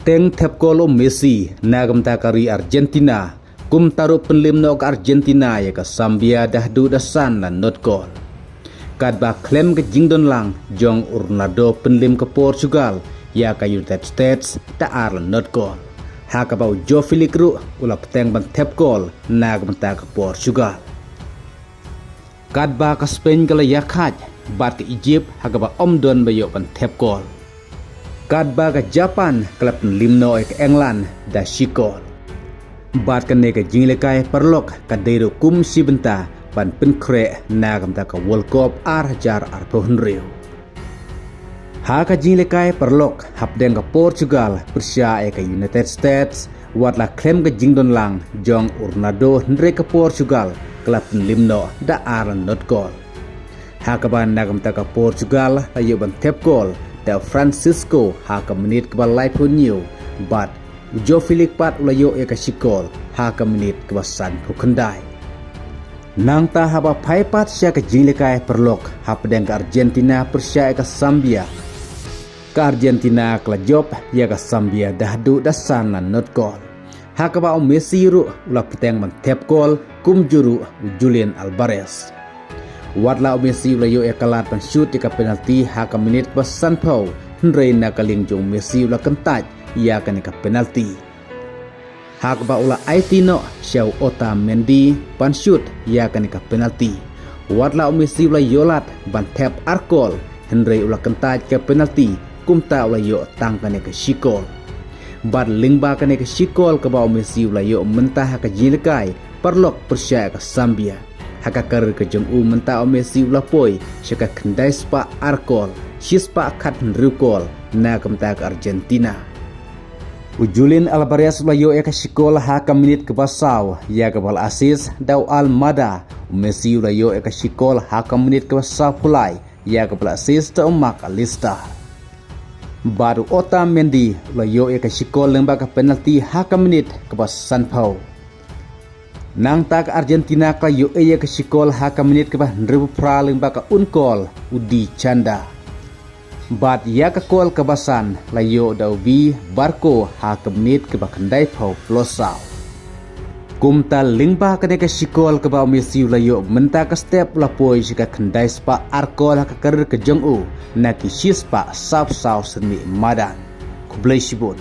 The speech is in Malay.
Teng tep gol Messi nagam takari Argentina kum taruh penlim nok Argentina ya ke Zambia dahdu dasan lan not gol. Kad ba klem ke jingdon lang jong Ronaldo penlim ke Portugal ya ke United States ta ar lan not gol. Ha ka bau Joe Felix ru ulap teng ban tep gol nagam tak ke Portugal. Kad ba ke Spain kala ya khaj bat ke Egypt ha ka ba omdon ba yo ban tep gol. Kad ba ke Japan klub limno ke England da shikol. Bat ke ne ke jinglekai perlok ka deiro kum sibenta pan penkre nagam ta ka World Cup arjar arpohunrio. Ha ka jinglekai perlok hapdeng ke Portugal Persia ke United States watla klem ke jingdon lang jong Ronaldo ndre ke Portugal klub limno da aran not gol. Ha ka ban nagam ta ka Portugal ayo ban tep gol da Francisco ha ka menit ke balai punyo bat Joe Felix pat ulayo e ka shikol ha ka menit ke basan pukendai. Nang ta haba pai pat sya ke jinglekai perlok ha pedeng ke Argentina Persia ke Zambia. Ke Argentina ke job ya ke Zambia dahdu dasan lan not gol. Ha ka ba Messi ru ula peteng man tep gol kum juru Julian Alvarez. Watla Messi ulayo e kalat pan shoot ke penalti ha ka menit basan pau hendrei na kaling jong Messi ula kentaj ya kan ke penalti. Ha ka ba ula Aitino Syau Otamendi pan shoot ya kan ke penalti. Watla Messi ula yolat ban tep arkol hendrei ula kentaj ke penalti kumta ulayo tangkan ke shikol. Bat lingba kan ke shikol ke ba Messi ulayo mentah ke jilkai perlok Persia ke Zambia. Hakakar ke jong mentah Messi ulapoi syaka kendai spa arkol shispa kat nrukol na kamta ke Argentina. Julian Alvarez ulayo ya ke shikol ha ka menit ke basau ya ke bal asis dau Almada. Messi ulayo ya ke shikol ha ka menit ke basau pulai ya ke bal asis ta Mac Allister. Baru Otamendi ulayo ya ke shikol lembah ke penalti ha ka menit ke basan pau. Nang tak Argentina ka yo eye ke shikol ha ka menit ke bah nrebu praling ba ka unkol udi canda. Bat ya ka kol ke basan layo daubi barko ha ka menit ke bah kendai pau plosau. Kumta lingba ka ne ke shikol ke ba Messi layo menta ka step lapoi shika kendai spa arkol ha ka karir ke jong na ki shispa sap sau seni madan. Kublai shibun.